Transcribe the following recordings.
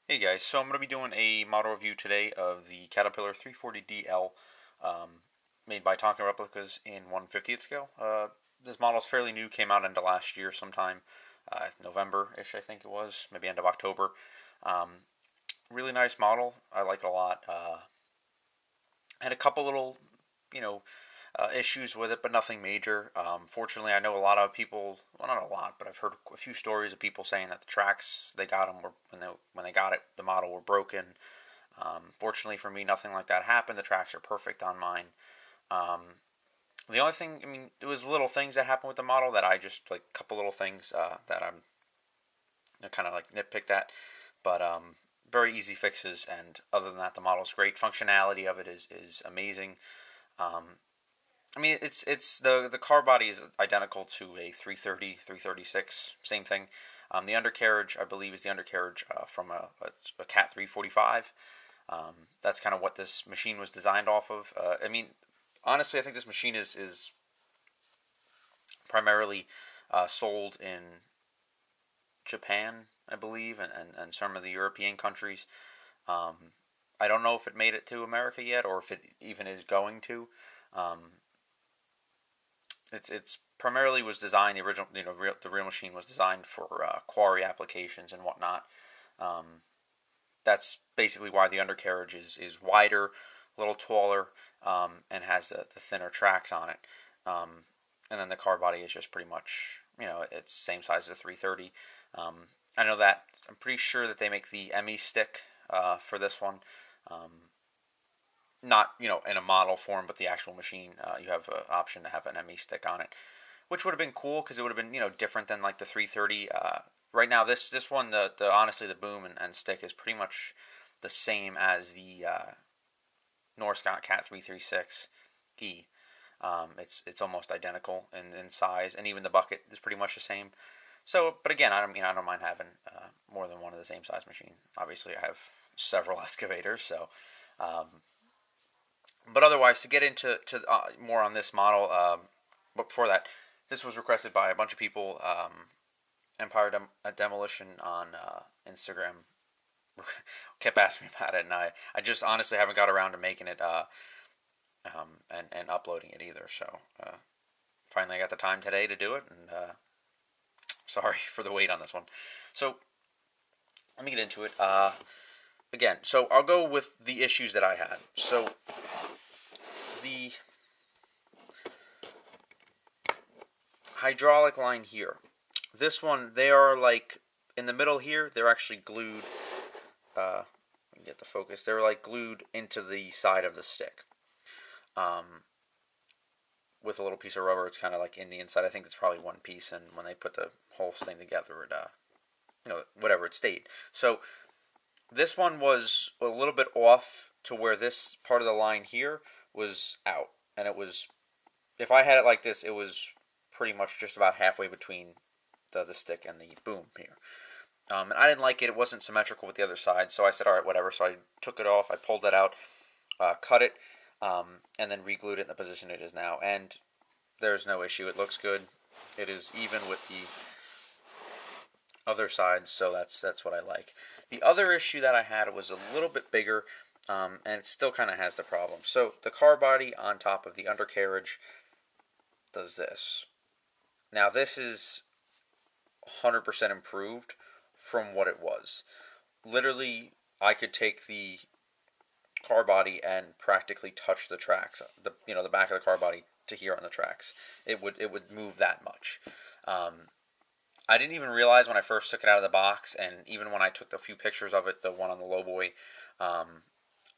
Hey guys, so I'm going to be doing a model review today of the Caterpillar 340DL made by Tonkin Replicas in 1/50th scale. This model is fairly new, came out into last year sometime, November-ish I think it was, maybe end of October. Um, Really nice model, I like it a lot. Had a couple little, you know, issues with it, but nothing major. Fortunately, I know a lot of people. Well, not a lot, but I've heard a few stories of people saying that the tracks they got them were when they got it, the model were broken. Fortunately for me, nothing like that happened. The tracks are perfect on mine. Um, the only thing, I mean, there was little things that happened with the model that I just like a couple little things that I'm kind of like nitpicked at, but very easy fixes. And other than that, the model's great. Functionality of it is amazing. Um, I mean, it's the car body is identical to a 330, 336, same thing. The undercarriage, I believe, is the undercarriage from a Cat 345. That's kind of what this machine was designed off of. I mean, honestly, I think this machine is primarily sold in Japan, I believe, and some of the European countries. Um, I don't know if it made it to America yet, or if it even is going to. Um, it's primarily was designed, the original, the real machine was designed for quarry applications and whatnot. Um, that's basically why the undercarriage is wider, a little taller, and has the thinner tracks on it. Um, and then the car body is just pretty much, it's same size as a 330. I know that I'm pretty sure that they make the ME stick for this one. Um, Not in a model form, but the actual machine. You have an option to have an ME stick on it, which would have been cool because it would have been different than like the 330. Right now, this one, the honestly the boom and stick is pretty much the same as the Norscot Cat 336E. It's almost identical in size, and even the bucket is pretty much the same. So, but again, I don't mind having more than one of the same size machine. Obviously, I have several excavators, so. But otherwise, to get into more on this model, but before that, this was requested by a bunch of people. Empire Demolition on Instagram kept asking me about it, and I just honestly haven't got around to making it and uploading it either. So finally, I got the time today to do it, and sorry for the wait on this one. So let me get into it. Again, so I'll go with the issues that I had. So the hydraulic line here. This one, they are like in the middle here. They're actually glued. Get the focus. They're like glued into the side of the stick. With a little piece of rubber, it's kind of like in the inside. I think it's probably one piece, and when they put the whole thing together, it whatever, it stayed. So this one was a little bit off to where this part of the line here was out, and it was, if I had it like this, it was pretty much just about halfway between the stick and the boom here. And I didn't like it. It wasn't symmetrical with the other side, so I said, all right, whatever. So I took it off. I pulled that out, cut it, and then re-glued it in the position it is now. And there's no issue. It looks good. It is even with the other sides, so that's what I like. The other issue that I had was a little bit bigger, and it still kind of has the problem. So the car body on top of the undercarriage does this. Now this is 100% improved from what it was. Literally, I could take the car body and practically touch the tracks, the back of the car body to here on the tracks. It would move that much. I didn't even realize when I first took it out of the box, and even when I took a few pictures of it, the one on the lowboy,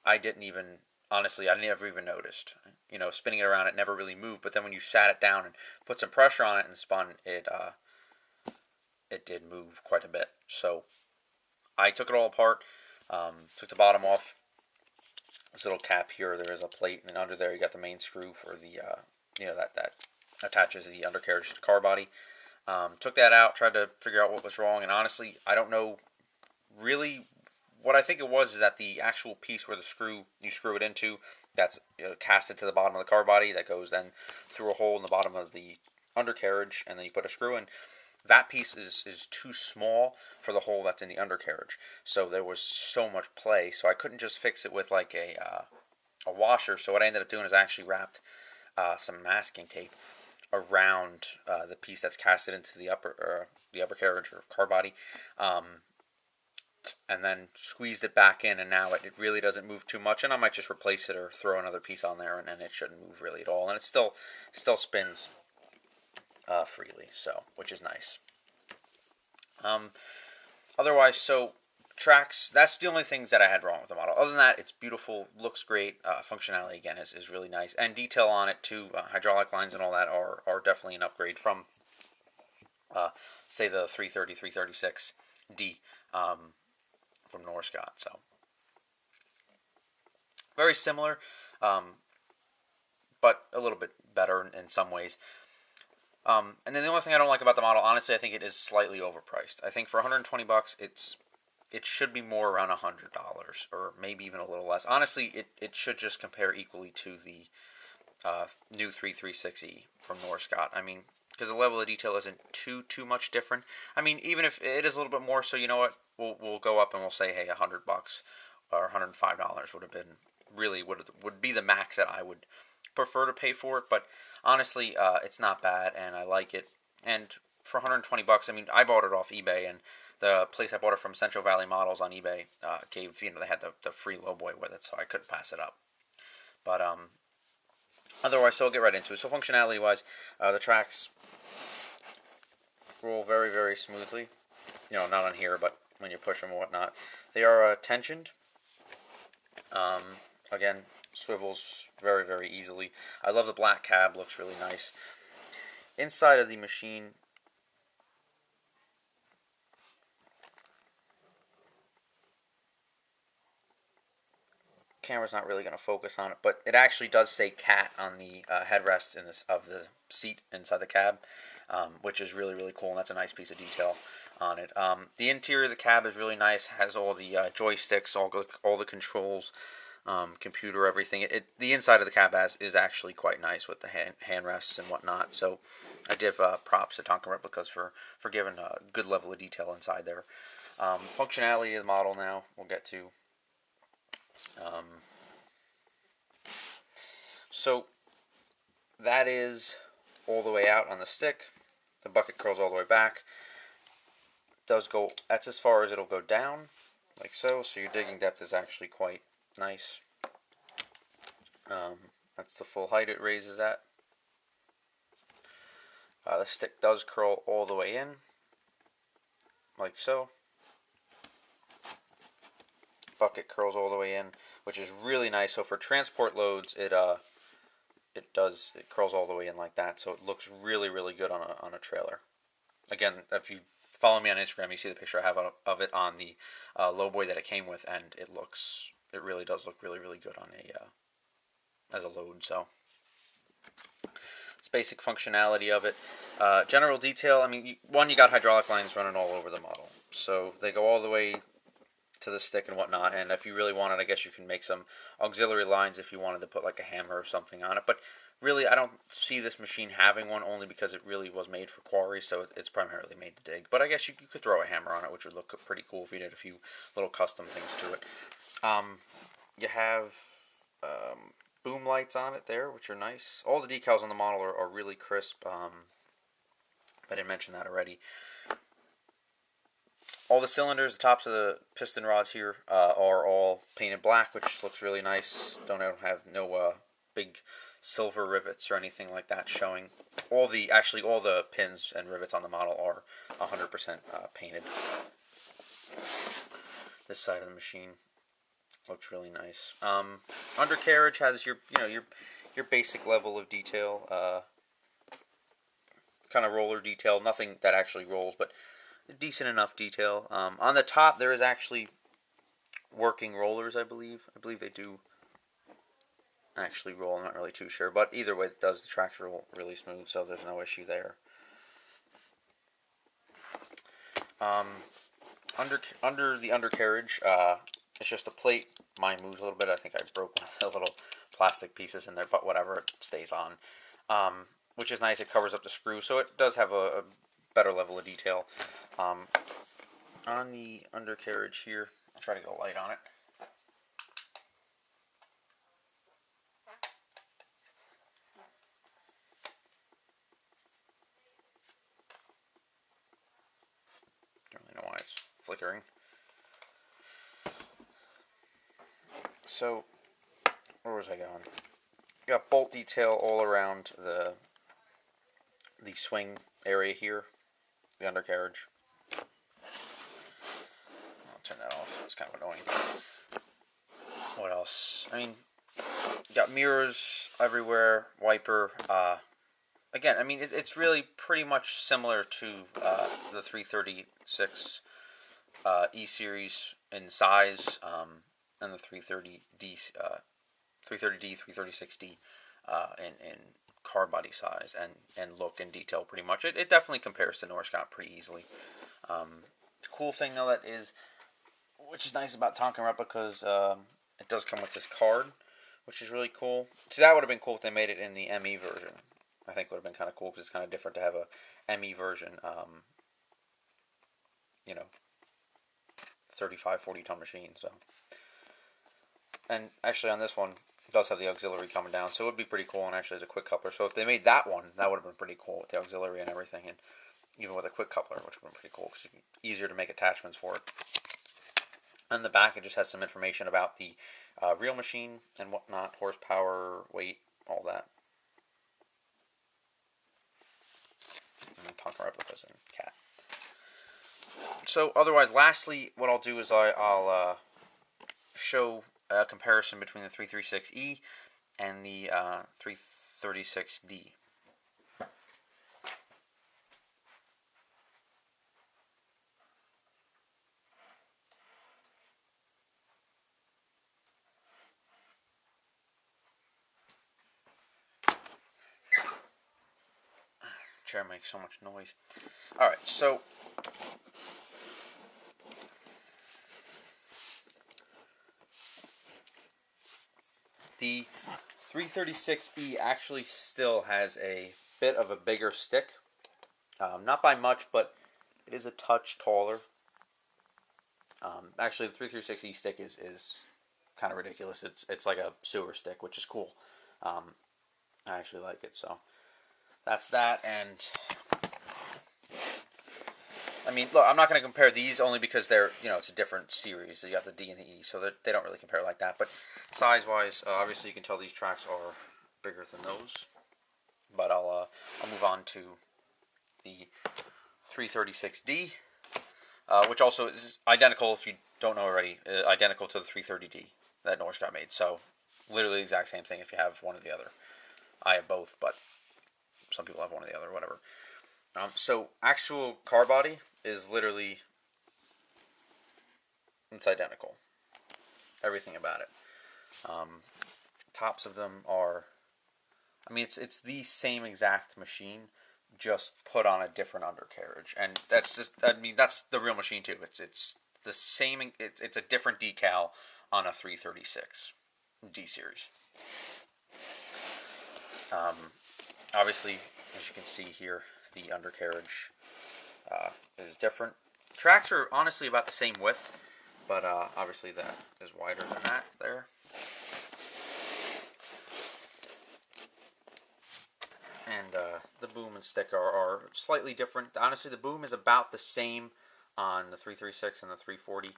I didn't even, honestly, I never even noticed. Spinning it around, it never really moved. But then when you sat it down and put some pressure on it and spun, it did move quite a bit. So I took it all apart, took the bottom off. This little cap here, there is a plate, and under there you got the main screw for the, that attaches the undercarriage to the car body. Took that out, tried to figure out what was wrong, and honestly, I don't know really. What I think it was is that the actual piece where you screw it into, that's casted to the bottom of the car body, that goes then through a hole in the bottom of the undercarriage, and then you put a screw in. that piece is too small for the hole that's in the undercarriage. So there was so much play, so I couldn't just fix it with like a washer. So what I ended up doing is I actually wrapped some masking tape around the piece that's casted into the upper carriage or car body, and then squeezed it back in, and now it really doesn't move too much. And I might just replace it or throw another piece on there, and then it shouldn't move really at all. And it still spins freely, so which is nice. Otherwise, so tracks, that's the only things that I had wrong with the model. Other than that, it's beautiful, looks great. Functionality, again, is really nice. And detail on it, too. Hydraulic lines and all that are definitely an upgrade from, say, the 330, 336D from Norscot. So, very similar, but a little bit better in some ways. And then the only thing I don't like about the model, honestly, I think it is slightly overpriced. I think for $120, it should be more around $100, or maybe even a little less. Honestly, it should just compare equally to the new 336E from Norscot. I mean, because the level of detail isn't too much different. I mean, even if it is a little bit more, so you know what, we'll go up and we'll say, hey, $100 or $105 would have been really would be the max that I would prefer to pay for it. But honestly, it's not bad, and I like it. And for $120, I mean, I bought it off eBay, and the place I bought it from, Central Valley Models on eBay, gave, they had the free lowboy with it, so I couldn't pass it up. But otherwise, so I'll get right into it. So functionality-wise, the tracks roll very, very smoothly. Not on here, but when you push them and whatnot. They are tensioned. Again, swivels very, very easily. I love the black cab, looks really nice. Inside of the machine, camera's not really going to focus on it, but it actually does say CAT on the headrest of the seat inside the cab, which is really, really cool, and that's a nice piece of detail on it. The interior of the cab is really nice, has all the joysticks, all the controls, computer, everything. The inside of the cab is actually quite nice with the hand rests and whatnot, so I give props to Tonkin Replicas for giving a good level of detail inside there. Functionality of the model now, we'll get to. So that is all the way out on the stick. The bucket curls all the way back. That's as far as it'll go down, like so. So your digging depth is actually quite nice. That's the full height it raises at. The stick does curl all the way in, like so. Bucket curls all the way in, which is really nice. So for transport loads, it curls all the way in like that. So it looks really, really good on a trailer. Again, if you follow me on Instagram, you see the picture I have of it on the lowboy that it came with, and it really does look really, really good on as a load. So it's basic functionality of it. General detail, I mean, you got hydraulic lines running all over the model. So they go all the way to the stick and whatnot, and if you really wanted, I guess you can make some auxiliary lines if you wanted to put like a hammer or something on it. But really, I don't see this machine having one, only because it really was made for quarry, so it's primarily made to dig. But I guess you could throw a hammer on it, which would look pretty cool if you did a few little custom things to it. You have boom lights on it there, which are nice. All the decals on the model are really crisp. I didn't mention that already. All the cylinders, the tops of the piston rods here are all painted black, which looks really nice. Don't have no big silver rivets or anything like that showing. All the pins and rivets on the model are 100% painted. This side of the machine looks really nice. Undercarriage has your basic level of detail, kind of roller detail. Nothing that actually rolls, but decent enough detail. On the top, there is actually working rollers, I believe. I believe they do actually roll. I'm not really too sure. But either way, the tracks roll really smooth, so there's no issue there. Under the undercarriage, it's just a plate. Mine moves a little bit. I think I broke one of the little plastic pieces in there, but whatever, it stays on. Which is nice. It covers up the screw, so it does have a better level of detail. On the undercarriage here, I'll try to get a light on it. Don't really know why it's flickering. So, where was I going? Got bolt detail all around the swing area here, the undercarriage. I'll turn that off. It's kind of annoying. What else? I mean, you got mirrors everywhere, wiper. Again, I mean, it's really pretty much similar to the 336 E series in size, and the 330D, 336D in car body size and look and detail pretty much. It definitely compares to Norscot pretty easily. The cool thing though that is, which is nice about Tonkin Replicas, it does come with this card, which is really cool. See, that would have been cool if they made it in the ME version. I think would have been kind of cool because it's kind of different to have a ME version, 35, 40 ton machine. So, and actually on this one, it does have the auxiliary coming down, so it would be pretty cool. And actually, as a quick coupler, so if they made that one, that would have been pretty cool with the auxiliary and everything, and even with a quick coupler, which would have been pretty cool because it's easier to make attachments for it. On the back, it just has some information about the real machine and whatnot, horsepower, weight, all that. And Tonkin Replicas and cat. So otherwise, lastly, what I'll do is I'll show a comparison between the 336E and the 336D. Chair makes so much noise. Alright, so the 336E actually still has a bit of a bigger stick. Not by much, but it is a touch taller. Actually, the 336E stick is kind of ridiculous. It's like a sewer stick, which is cool. I actually like it, so that's that. And I mean, look, I'm not going to compare these only because they're, it's a different series. You got the D and the E, so they don't really compare like that. But size-wise, obviously you can tell these tracks are bigger than those. But I'll move on to the 336D, which also is identical, if you don't know already, identical to the 330D that Norscot made. So literally the exact same thing if you have one or the other. I have both, but some people have one or the other, whatever. So actual car body is literally, it's identical. Everything about it. Tops of them are, I mean, it's the same exact machine, just put on a different undercarriage, and that's just, I mean, that's the real machine too. It's the same. It's a different decal on a 336 D series. Obviously, as you can see here, the undercarriage is different. Tracks are honestly about the same width, but obviously that is wider than that there. And the boom and stick are slightly different. Honestly, the boom is about the same on the 336 and the 340,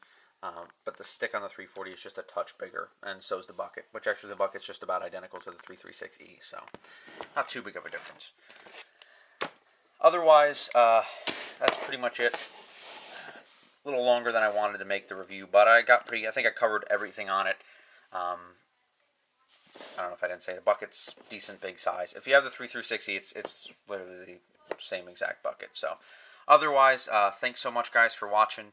but the stick on the 340 is just a touch bigger, and so is the bucket, which actually the bucket's just about identical to the 336E, so not too big of a difference. Otherwise, that's pretty much it. A little longer than I wanted to make the review, but I think I covered everything on it. I don't know if I didn't say the bucket's decent big size. If you have the 336E, it's literally the same exact bucket. So, otherwise, thanks so much, guys, for watching.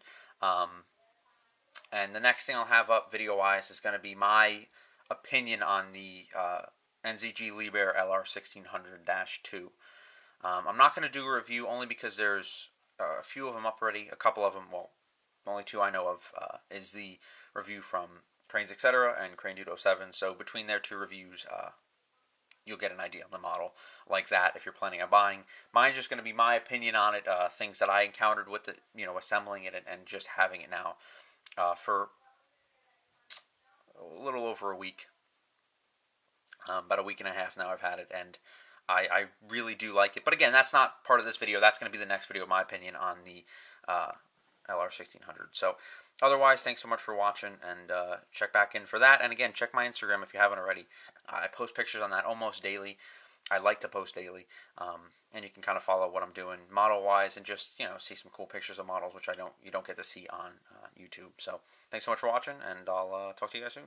And the next thing I'll have up video-wise is going to be my opinion on the NZG Liebherr LR1600-2. I'm not going to do a review only because there's a few of them up already. A couple of them, well, only two I know of, is the review from Cranes Etc. and Crane Dude 07. So between their two reviews, you'll get an idea on the model like that if you're planning on buying. Mine's just going to be my opinion on it, things that I encountered with it, assembling it and just having it now for a little over a week. About a week and a half now I've had it, and I really do like it. But again, that's not part of this video. That's going to be the next video, my opinion on the LR1600. So otherwise, thanks so much for watching, and check back in for that. And again, check my Instagram if you haven't already. I post pictures on that almost daily. I like to post daily, and you can kind of follow what I'm doing model-wise, and just see some cool pictures of models, which you don't get to see on YouTube. So thanks so much for watching, and I'll talk to you guys soon.